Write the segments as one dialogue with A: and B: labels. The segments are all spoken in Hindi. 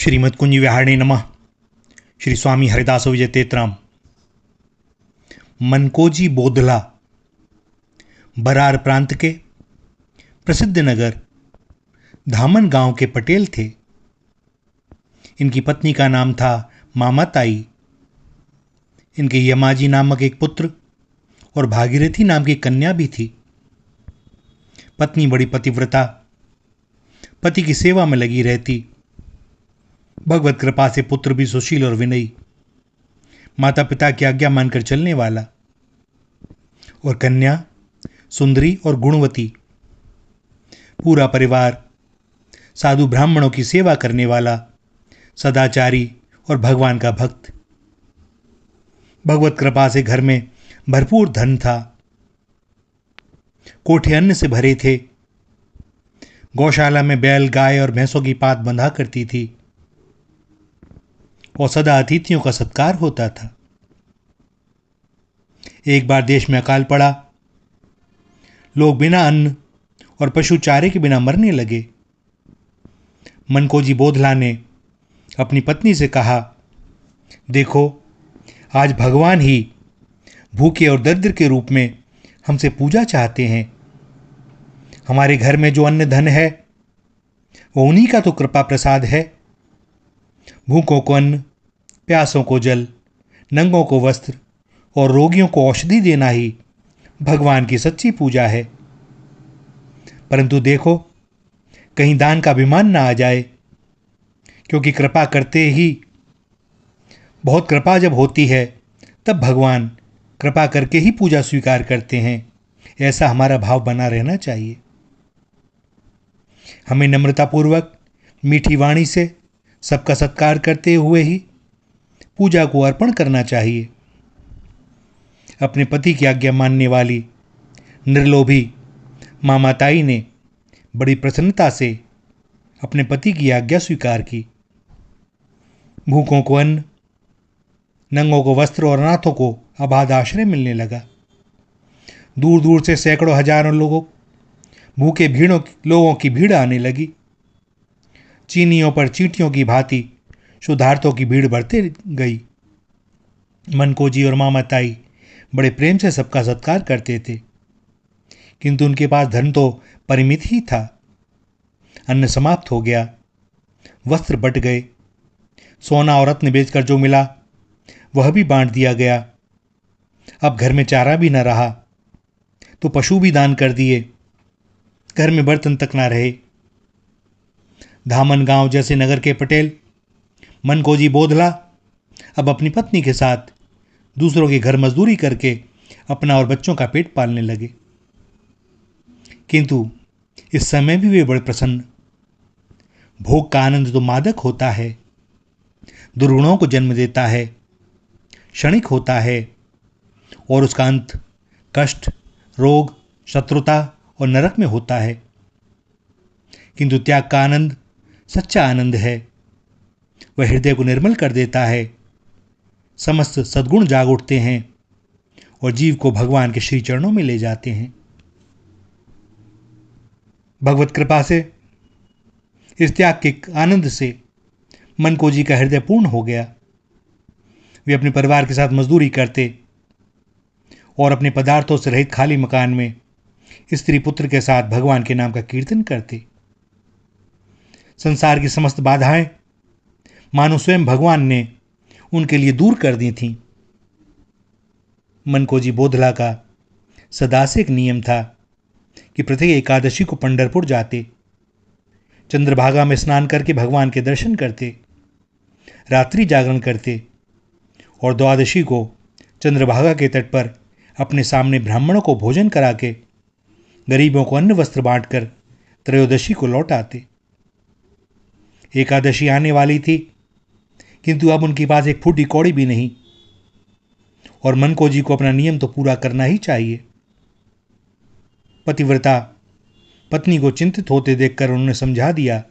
A: श्रीमद् कुंज विहारिणे नमः। श्री स्वामी हरिदास विजय तेतराम। मनकोजी बोधला बरार प्रांत के प्रसिद्ध नगर धामन गांव के पटेल थे। इनकी पत्नी का नाम था मामाताई। इनके यमाजी नामक एक पुत्र और भागीरथी नाम की कन्या भी थी। पत्नी बड़ी पतिव्रता, पति की सेवा में लगी रहती। भगवत कृपा से पुत्र भी सुशील और विनयी, माता पिता की आज्ञा मानकर चलने वाला, और कन्या सुंदरी और गुणवती। पूरा परिवार साधु ब्राह्मणों की सेवा करने वाला, सदाचारी और भगवान का भक्त। भगवत कृपा से घर में भरपूर धन था। कोठे अन्न से भरे थे। गौशाला में बैल, गाय और भैंसों की पात बंधा करती थी और सदा अतिथियों का सत्कार होता था। एक बार देश में अकाल पड़ा। लोग बिना अन्न और पशु चारे के बिना मरने लगे। मनकोजी बोधला ने अपनी पत्नी से कहा, देखो, आज भगवान ही भूखे और दरिद्र के रूप में हमसे पूजा चाहते हैं। हमारे घर में जो अन्न धन है वो उन्हीं का तो कृपा प्रसाद है। भूखों को अन्न, प्यासों को जल, नंगों को वस्त्र और रोगियों को औषधि देना ही भगवान की सच्ची पूजा है। परंतु देखो, कहीं दान का अभिमान ना आ जाए, क्योंकि कृपा करते ही बहुत कृपा जब होती है तब भगवान कृपा करके ही पूजा स्वीकार करते हैं। ऐसा हमारा भाव बना रहना चाहिए। हमें नम्रतापूर्वक मीठी वाणी से सबका सत्कार करते हुए ही पूजा को अर्पण करना चाहिए। अपने पति की आज्ञा मानने वाली निर्लोभी मामाताई ने बड़ी प्रसन्नता से अपने पति की आज्ञा स्वीकार की। भूखों को अन्न, नंगों को वस्त्र और अनाथों को अबाध आश्रय मिलने लगा। दूर दूर से सैकड़ों हजारों भूखे लोगों की भीड़ आने लगी। चीनियों पर चींटियों की भांति शुद्धार्थों की भीड़ बढ़ते गई। मनकोजी और मामाताई बड़े प्रेम से सबका सत्कार करते थे, किंतु उनके पास धन तो परिमित ही था। अन्न समाप्त हो गया, वस्त्र बट गए, सोना और रत्न बेचकर जो मिला वह भी बांट दिया गया। अब घर में चारा भी न रहा तो पशु भी दान कर दिए। घर में बर्तन तक ना रहे। धामन गांव जैसे नगर के पटेल मनकोजी बोधला अब अपनी पत्नी के साथ दूसरों के घर मजदूरी करके अपना और बच्चों का पेट पालने लगे। किंतु इस समय भी वे बड़े प्रसन्न। भोग का आनंद तो मादक होता है, दुर्गुणों को जन्म देता है, क्षणिक होता है और उसका अंत कष्ट, रोग, शत्रुता और नरक में होता है। किंतु त्याग का आनंद सच्चा आनंद है। वह हृदय को निर्मल कर देता है। समस्त सद्गुण जाग उठते हैं और जीव को भगवान के श्री चरणों में ले जाते हैं। भगवत कृपा से इस त्याग के आनंद से मनकोजी का हृदय पूर्ण हो गया। वे अपने परिवार के साथ मजदूरी करते और अपने पदार्थों से रहित खाली मकान में स्त्री पुत्र के साथ भगवान के नाम का कीर्तन करते। संसार की समस्त बाधाएं मानो स्वयं भगवान ने उनके लिए दूर कर दी थीं। मनकोजी बोधला का सदा से एक नियम था कि प्रत्येक एकादशी को पंढरपुर जाते, चंद्रभागा में स्नान करके भगवान के दर्शन करते, रात्रि जागरण करते और द्वादशी को चंद्रभागा के तट पर अपने सामने ब्राह्मणों को भोजन करा के गरीबों को अन्न वस्त्र बांटकर त्रयोदशी को लौट आते। एकादशी आने वाली थी, किंतु अब उनके पास एक फूटी कौड़ी भी नहीं और मनकोजी को अपना नियम तो पूरा करना ही चाहिए। पतिव्रता पत्नी को चिंतित होते देखकर उन्होंने समझा दिया,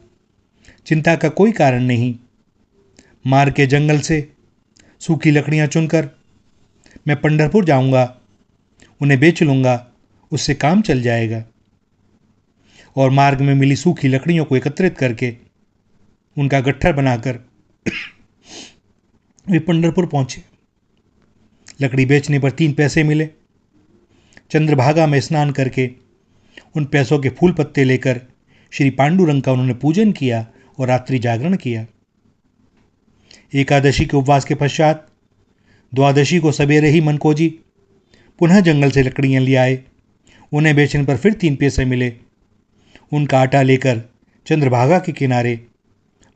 A: चिंता का कोई कारण नहीं। मार्ग के जंगल से सूखी लकड़ियां चुनकर मैं पंढरपुर जाऊंगा, उन्हें बेच लूंगा, उससे काम चल जाएगा। और मार्ग में मिली सूखी लकड़ियों को एकत्रित करके उनका गट्ठर बनाकर वे पंढरपुर पहुंचे। लकड़ी बेचने पर 3 पैसे मिले। चंद्रभागा में स्नान करके उन पैसों के फूल पत्ते लेकर श्री पांडुरंग का उन्होंने पूजन किया और रात्रि जागरण किया। एकादशी के उपवास के पश्चात द्वादशी को सवेरे ही मनकोजी पुनः जंगल से लकड़ियां ले आए। उन्हें बेचने पर फिर 3 पैसे मिले। उनका आटा लेकर चंद्रभागा के किनारे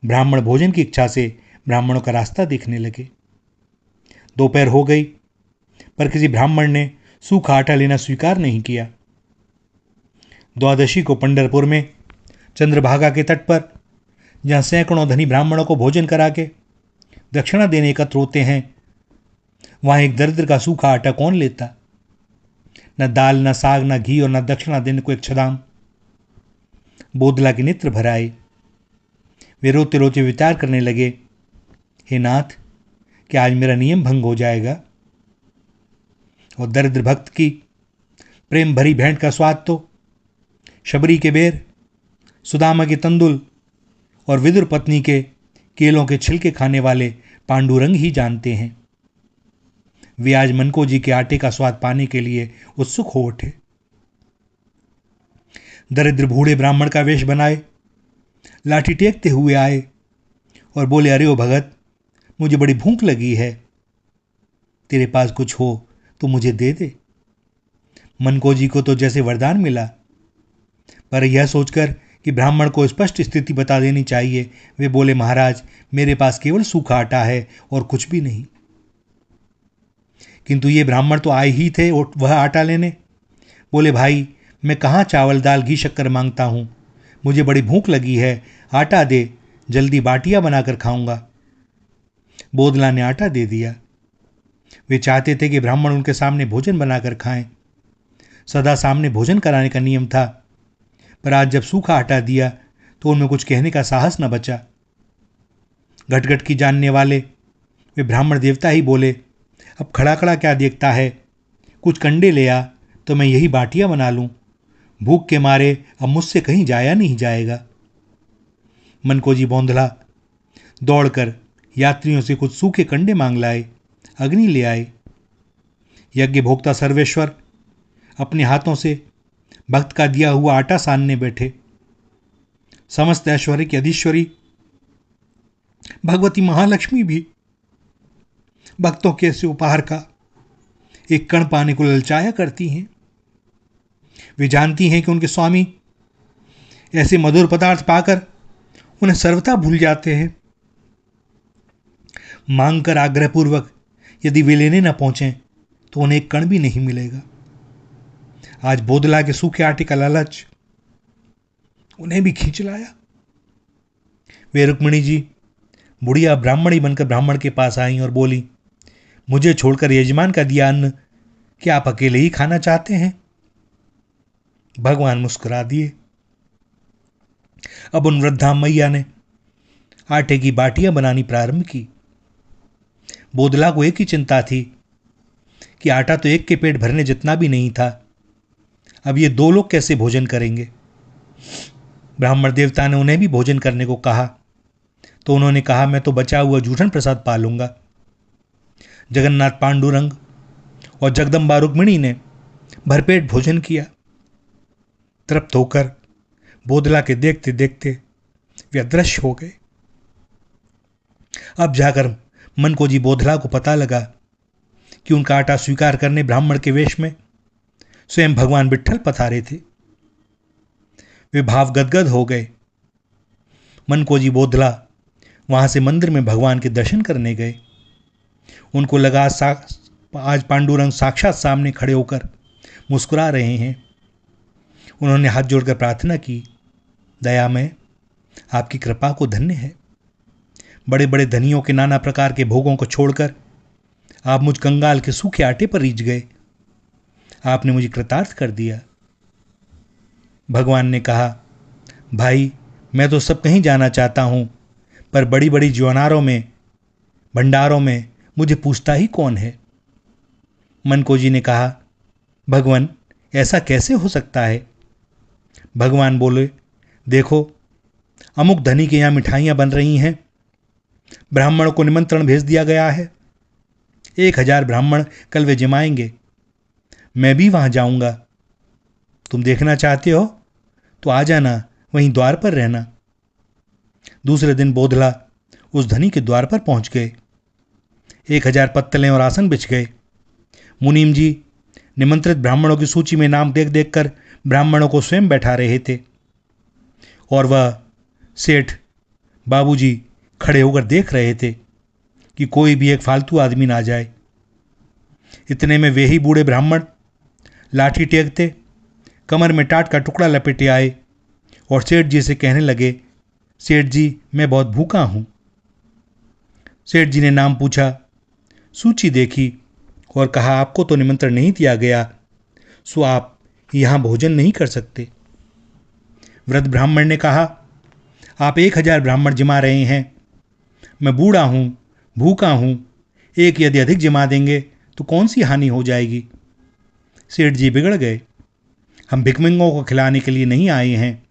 A: ब्राह्मण भोजन की इच्छा से ब्राह्मणों का रास्ता देखने लगे। दोपहर हो गई, पर किसी ब्राह्मण ने सूखा आटा लेना स्वीकार नहीं किया। द्वादशी को पंढरपुर में चंद्रभागा के तट पर, जहां सैकड़ों धनी ब्राह्मणों को भोजन करा के दक्षिणा देने एकत्र होते हैं, वहां एक दरिद्र का सूखा आटा कौन लेता? न दाल, न साग, न घी और न दक्षिणा देने को एक छदाम। बोधला के नेत्र भर आए। वे रोते रोते विचार करने लगे, हे नाथ, क्या आज मेरा नियम भंग हो जाएगा? और दरिद्र भक्त की प्रेम भरी भेंट का स्वाद तो शबरी के बेर, सुदामा के तंदुल और विदुर पत्नी के केलों के छिलके खाने वाले पांडुरंग ही जानते हैं। वे आज मनकोजी के आटे का स्वाद पाने के लिए उत्सुक हो उठे। दरिद्र बूढ़े ब्राह्मण का वेश बनाए लाठी टेकते हुए आए और बोले, अरे ओ भगत, मुझे बड़ी भूख लगी है, तेरे पास कुछ हो तो मुझे दे दे। मनकोजी को तो जैसे वरदान मिला, पर यह सोचकर कि ब्राह्मण को स्पष्ट स्थिति बता देनी चाहिए, वे बोले, महाराज, मेरे पास केवल सूखा आटा है और कुछ भी नहीं। किंतु ये ब्राह्मण तो आए ही थे वह आटा लेने। बोले, भाई, मैं कहाँ चावल दाल घी शक्कर मांगता हूँ, मुझे बड़ी भूख लगी है, आटा दे, जल्दी बाटियाँ बनाकर खाऊंगा। बोधला ने आटा दे दिया। वे चाहते थे कि ब्राह्मण उनके सामने भोजन बनाकर खाएं। सदा सामने भोजन कराने का नियम था, पर आज जब सूखा आटा दिया तो उनमें कुछ कहने का साहस न बचा। घटघट की जानने वाले वे ब्राह्मण देवता ही बोले, अब खड़ा खड़ा क्या देखता है, कुछ कंडे ले आ तो मैं यही बाटियां बना लूं। भूख के मारे अब मुझसे कहीं जाया नहीं जाएगा। मनकोजी बोंधला दौड़कर यात्रियों से कुछ सूखे कंडे मांग लाए, अग्नि ले आए। यज्ञ भोक्ता सर्वेश्वर अपने हाथों से भक्त का दिया हुआ आटा सानने बैठे। समस्त ऐश्वर्य की अधीश्वरी भगवती महालक्ष्मी भी भक्तों के ऐसे उपहार का एक कण पाने को ललचाया करती हैं। वे जानती हैं कि उनके स्वामी ऐसे मधुर पदार्थ पाकर उन्हें सर्वथा भूल जाते हैं। मांगकर आग्रहपूर्वक यदि वे लेने न पहुंचे तो उन्हें एक कण भी नहीं मिलेगा। आज बोधला के सूखे आटे का लालच उन्हें भी खींच लाया। वे रुक्मिणी जी बुढ़िया ब्राह्मणी बनकर ब्राह्मण के पास आई और बोली, मुझे छोड़कर यजमान का दिया अन्न क्या आप अकेले ही खाना चाहते हैं? भगवान मुस्कुरा दिए। अब उन वृद्धा मैया ने आटे की बाटियां बनानी प्रारंभ की। बोधला को एक ही चिंता थी कि आटा तो एक के पेट भरने जितना भी नहीं था, अब ये 2 लोग कैसे भोजन करेंगे। ब्राह्मण देवता ने उन्हें भी भोजन करने को कहा तो उन्होंने कहा, मैं तो बचा हुआ जूठन प्रसाद पालूंगा। जगन्नाथ पांडुरंग और जगदम्बा रुक्मिणी ने भरपेट भोजन किया। तृप्त होकर बोधला के देखते देखते वे अदृश्य हो गए। अब जाकर मनकोजी बोधला को पता लगा कि उनका आटा स्वीकार करने ब्राह्मण के वेश में स्वयं भगवान विट्ठल पधारे थे। वे भाव गदगद हो गए। मनकोजी बोधला वहां से मंदिर में भगवान के दर्शन करने गए। उनको लगा आज पांडुरंग साक्षात सामने खड़े होकर मुस्कुरा रहे हैं। उन्होंने हाथ जोड़कर प्रार्थना की, दयामय, आपकी कृपा को धन्य है। बड़े बड़े धनियों के नाना प्रकार के भोगों को छोड़कर आप मुझ कंगाल के सूखे आटे पर रीझ गए। आपने मुझे कृतार्थ कर दिया। भगवान ने कहा, भाई, मैं तो सब कहीं जाना चाहता हूं, पर बड़ी बड़ी ज्वानारों में भंडारों में मुझे पूछता ही कौन है। मनकोजी ने कहा, भगवान, ऐसा कैसे हो सकता है? भगवान बोले, देखो, अमुक धनी के यहाँ मिठाइयाँ बन रही हैं, ब्राह्मणों को निमंत्रण भेज दिया गया है, 1000 ब्राह्मण कल वे जमाएंगे, मैं भी वहाँ जाऊँगा। तुम देखना चाहते हो तो आ जाना, वहीं द्वार पर रहना। दूसरे दिन बोधला उस धनी के द्वार पर पहुंच गए। 1000 पत्तलें और आसन बिछ गए। मुनीम जी निमंत्रित ब्राह्मणों की सूची में नाम देख देख कर ब्राह्मणों को स्वयं बैठा रहे थे, और वह सेठ बाबूजी खड़े होकर देख रहे थे कि कोई भी एक फालतू आदमी ना जाए। इतने में वे ही बूढ़े ब्राह्मण लाठी टेकते, कमर में टाट का टुकड़ा लपेटे आए और सेठ जी से कहने लगे, सेठ जी मैं बहुत भूखा हूं। सेठ जी ने नाम पूछा, सूची देखी और कहा, आपको तो निमंत्रण नहीं दिया गया, सो आप यहां भोजन नहीं कर सकते। वृद्ध ब्राह्मण ने कहा, आप 1000 ब्राह्मण जमा रहे हैं, मैं बूढ़ा हूं, भूखा हूं, एक यदि अधिक जमा देंगे तो कौन सी हानि हो जाएगी। सेठ जी बिगड़ गए, हम भिखमंगों को खिलाने के लिए नहीं आए हैं,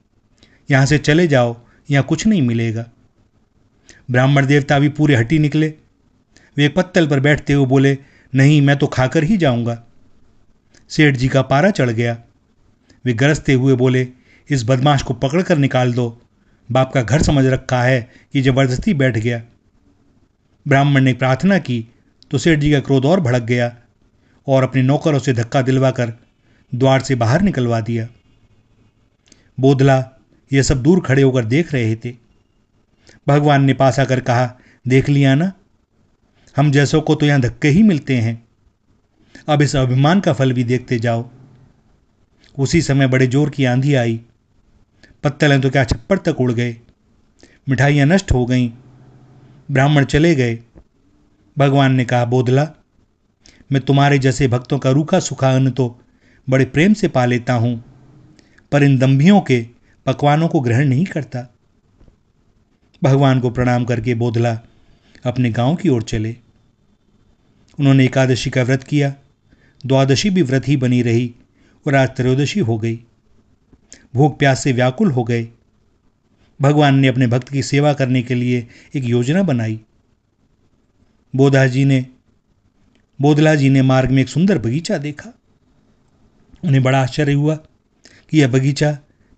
A: यहां से चले जाओ, यहां कुछ नहीं मिलेगा। ब्राह्मण देवता भी पूरे हटी निकले। वे एक पत्तल पर बैठते हुए बोले, नहीं मैं तो खाकर ही जाऊंगा। सेठ जी का पारा चढ़ गया। वे गरजते हुए बोले, इस बदमाश को पकड़कर निकाल दो, बाप का घर समझ रखा है कि जबरदस्ती बैठ गया। ब्राह्मण ने प्रार्थना की तो सेठ जी का क्रोध और भड़क गया और अपने नौकरों से धक्का दिलवाकर द्वार से बाहर निकलवा दिया। बोधला ये सब दूर खड़े होकर देख रहे थे। भगवान ने पास आकर कहा, देख लिया ना, हम जैसों को तो यहां धक्के ही मिलते हैं, अब इस अभिमान का फल भी देखते जाओ। उसी समय बड़े जोर की आंधी आई, पत्तलें तो क्या छप्पर तक उड़ गए, मिठाइयां नष्ट हो गईं, ब्राह्मण चले गए। भगवान ने कहा, बोधला मैं तुम्हारे जैसे भक्तों का रूखा सूखा अन्न तो बड़े प्रेम से पा लेता हूं, पर इन दंभियों के पकवानों को ग्रहण नहीं करता। भगवान को प्रणाम करके बोधला अपने गांव की ओर चले। उन्होंने एकादशी का व्रत किया, द्वादशी भी व्रत ही बनी रही और आज त्रयोदशी हो गई। भूख प्यास से व्याकुल हो गए। भगवान ने अपने भक्त की सेवा करने के लिए एक योजना बनाई। बोधला जी ने मार्ग में एक सुंदर बगीचा देखा। उन्हें बड़ा आश्चर्य हुआ कि यह बगीचा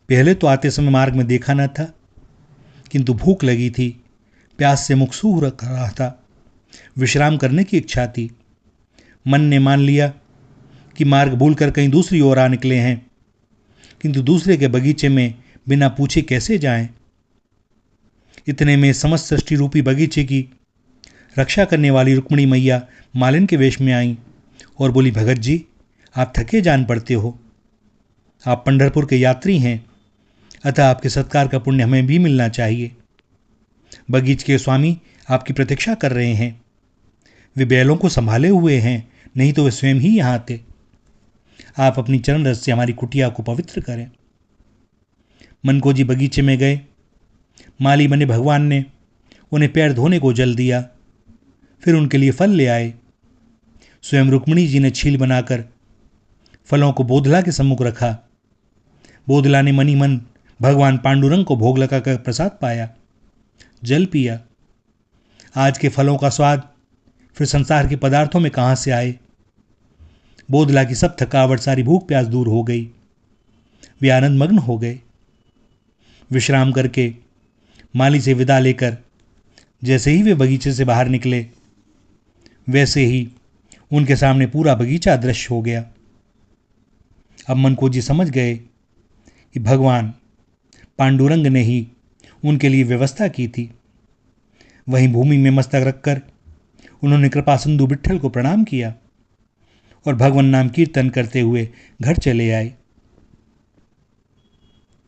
A: पहले तो आते समय मार्ग में देखा न था, किंतु भूख लगी थी, प्यास से मुख सूख रहा था, विश्राम करने की इच्छा थी। मन ने मान लिया कि मार्ग भूलकर कहीं दूसरी ओर आ निकले हैं, किंतु दूसरे के बगीचे में बिना पूछे कैसे जाएं। इतने में समस्त सृष्टि रूपी बगीचे की रक्षा करने वाली रुक्मिणी मैया मालिन के वेश में आई और बोली, भगत जी आप थके जान पड़ते हो, आप पंढरपुर के यात्री हैं, अतः आपके सत्कार का पुण्य हमें भी मिलना चाहिए। बगीचे के स्वामी आपकी प्रतीक्षा कर रहे हैं, वे बैलों को संभाले हुए हैं, नहीं तो वे स्वयं ही यहां आते। आप अपनी चरण रस से हमारी कुटिया को पवित्र करें। मन को जी बगीचे में गए। माली बने भगवान ने उन्हें पैर धोने को जल दिया, फिर उनके लिए फल ले आए। स्वयं रुक्मिणी जी ने छील बनाकर फलों को बोधला के सम्मुख रखा। बोधला ने मनी मन भगवान पांडुरंग को भोग लगाकर प्रसाद पाया, जल पिया। आज के फलों का स्वाद फिर संसार के पदार्थों में कहां से आए। बोधला की सब थकावट, सारी भूख प्यास दूर हो गई। वे आनंद मग्न हो गए। विश्राम करके माली से विदा लेकर जैसे ही वे बगीचे से बाहर निकले, वैसे ही उनके सामने पूरा बगीचा अदृश्य हो गया। अब मन को जी समझ गए कि भगवान पांडुरंग ने ही उनके लिए व्यवस्था की थी। वहीं भूमि में मस्तक रखकर उन्होंने कृपा सिंधु विट्ठल को प्रणाम किया और भगवान नाम कीर्तन करते हुए घर चले आए।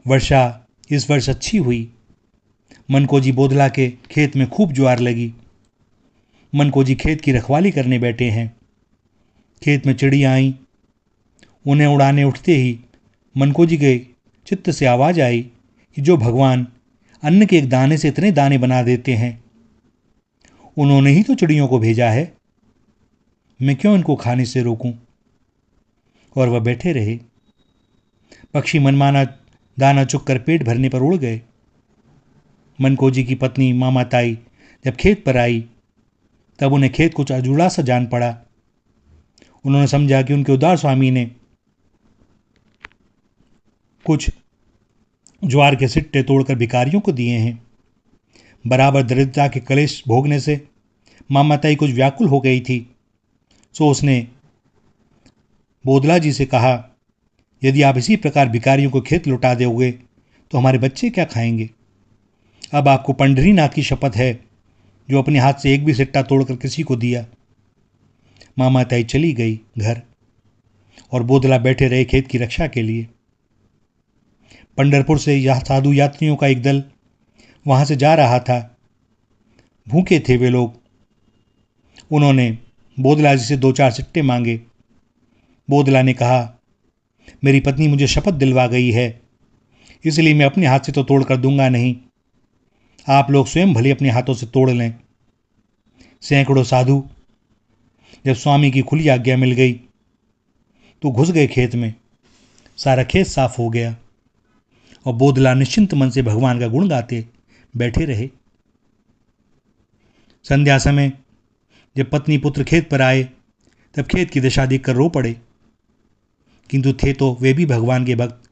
A: वर्षा इस वर्ष अच्छी हुई। मन को जी बोधला के खेत में खूब ज्वार लगी। मन को जी खेत की रखवाली करने बैठे हैं। खेत में चिड़ियाँ आईं। उन्हें उड़ाने उठते ही मन को जी के चित्त से आवाज आई कि जो भगवान अन्न के एक दाने से इतने दाने बना देते हैं, उन्होंने ही तो चिड़ियों को भेजा है, मैं क्यों इनको खाने से रोकूं। और वह बैठे रहे। पक्षी मनमाना दाना चुगकर पेट भरने पर उड़ गए। मनकोजी की पत्नी मामाताई जब खेत पर आई तब उन्हें खेत कुछ अधूरा सा जान पड़ा। उन्होंने समझा कि उनके उदार स्वामी ने कुछ ज्वार के सिट्टे तोड़कर भिखारियों को दिए हैं। बराबर दरिद्रता के कलेश भोगने से मामाताई कुछ व्याकुल हो गई थी। सो उसने बोदला जी से कहा, यदि आप इसी प्रकार भिखारियों को खेत लौटा दोगे तो हमारे बच्चे क्या खाएंगे। अब आपको पंडरीनाथ की शपथ है जो अपने हाथ से एक भी सिट्टा तोड़कर किसी को दिया। मामाताई चली गई घर और बोदला बैठे रहे खेत की रक्षा के लिए। पंढरपुर से साधु यात्रियों का एक दल वहां से जा रहा था। भूखे थे वे लोग। उन्होंने बोदला जी से 2-4 सिट्टे मांगे। बोदला ने कहा, मेरी पत्नी मुझे शपथ दिलवा गई है, इसलिए मैं अपने हाथ से तो तोड़ कर दूंगा नहीं। आप लोग स्वयं भले अपने हाथों से तोड़ लें। सैकड़ों साधु जब स्वामी की खुली आज्ञा मिल गई तो घुस गए खेत में। सारा खेत साफ हो गया और बोदला निश्चिंत मन से भगवान का गुण गाते बैठे रहे। संध्या समय जब पत्नी पुत्र खेत पर आए तब खेत की दशा देखकर रो पड़े, किंतु थे तो वे भी भगवान के भक्त।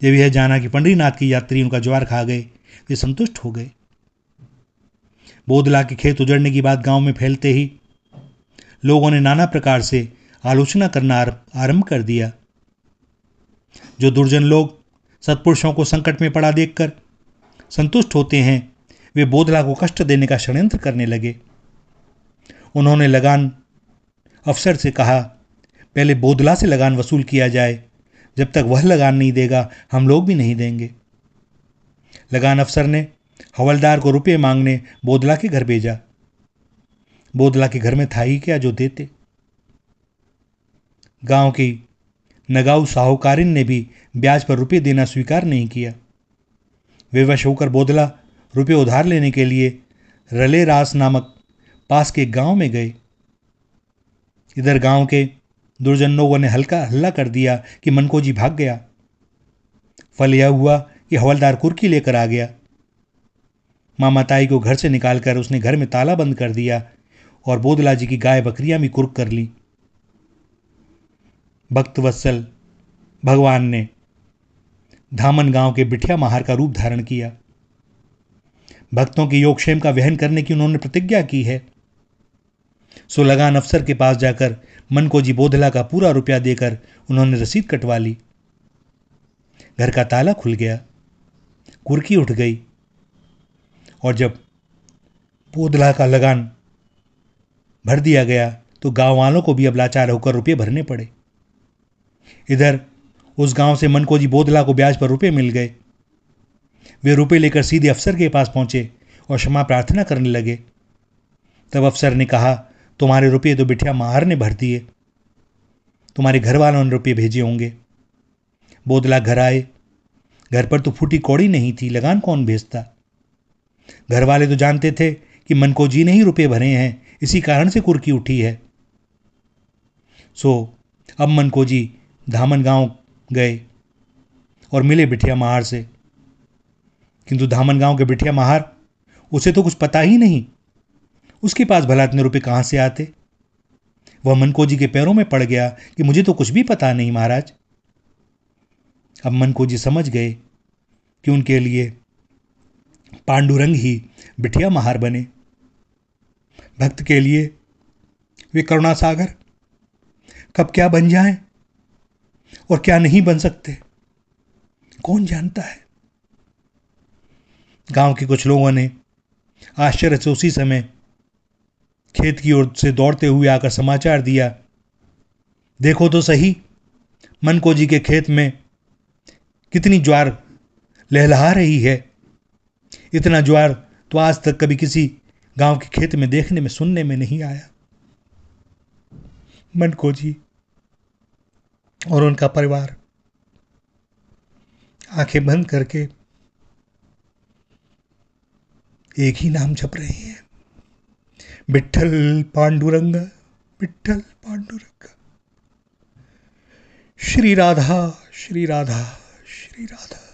A: जब यह जाना कि पंडरीनाथ की यात्री उनका ज्वार खा गए, वे संतुष्ट हो गए। बोदला के खेत उजड़ने की बात गांव में फैलते ही लोगों ने नाना प्रकार से आलोचना करना आरंभ कर दिया। जो दुर्जन लोग सत्पुरुषों को संकट में पड़ा देखकर संतुष्ट होते हैं, वे बोदला को कष्ट देने का षड्यंत्र करने लगे। उन्होंने लगान अफसर से कहा, पहले बोदला से लगान वसूल किया जाए, जब तक वह लगान नहीं देगा हम लोग भी नहीं देंगे। लगान अफसर ने हवलदार को रुपये मांगने बोदला के घर भेजा। बोदला के घर में था ही क्या जो देते। गांव की नगाऊ साहूकारिन ने भी ब्याज पर रुपये देना स्वीकार नहीं किया। विवश होकर बोदला रुपये उधार लेने के लिए रलेरास नामक पास के गांव में गए। इधर गांव के दुर्जन लोगों ने हल्ला कर दिया कि मनकोजी भाग गया। फल यह हुआ कि हवलदार कुर्की लेकर आ गया। मामाताई को घर से निकालकर उसने घर में ताला बंद कर दिया और बोदला जी की गाय बकरियां भी कुर्क कर ली। भक्तवत्सल भगवान ने धामन गांव के बिठिया महार का रूप धारण किया। भक्तों के योगक्षेम का वहन करने की उन्होंने प्रतिज्ञा की है। सो लगान अफसर के पास जाकर मनकोजी बोदला का पूरा रुपया देकर उन्होंने रसीद कटवा ली। घर का ताला खुल गया, कुर्की उठ गई और जब बोदला का लगान भर दिया गया तो गांव वालों को भी अब लाचार होकर रुपये भरने पड़े। इधर उस गांव से मनकोजी बोदला को ब्याज पर रुपये मिल गए। वे रुपये लेकर सीधे अफसर के पास पहुंचे और क्षमा प्रार्थना करने लगे। तब अफसर ने कहा, तुम्हारे रुपये तो बिठिया महार ने भर दिए, तुम्हारे घर वालों ने रुपये भेजे होंगे। बोदला घर आए। घर पर तो फूटी कौड़ी नहीं थी, लगान कौन भेजता। घर वाले तो जानते थे कि मनकोजी ने ही रुपये भरे हैं, इसी कारण से कुर्की उठी है। सो अब मनकोजी धामन गांव गए और मिले बिठिया महार से, किंतु धामन गांव के बिठिया महार, उसे तो कुछ पता ही नहीं, उसके पास भला इतने रुपये कहां से आते। वह मनकोजी के पैरों में पड़ गया कि मुझे तो कुछ भी पता नहीं महाराज। अब मनकोजी समझ गए कि उनके लिए पांडुरंग ही बिठिया महार बने। भक्त के लिए वे करुणा सागर कब क्या बन जाएं और क्या नहीं बन सकते, कौन जानता है। गांव के कुछ लोगों ने आश्चर्य से उसी समय खेत की ओर से दौड़ते हुए आकर समाचार दिया, देखो तो सही, मनकोजी के खेत में कितनी ज्वार लहलहा रही है। इतना ज्वार तो आज तक कभी किसी गांव के खेत में देखने में सुनने में नहीं आया। मनकोजी और उनका परिवार आंखें बंद करके एक ही नाम जप रहे हैं, विट्ठल पांडुरंग, विट्ठल पांडुरंग। श्री राधा, श्री राधा, श्री राधा।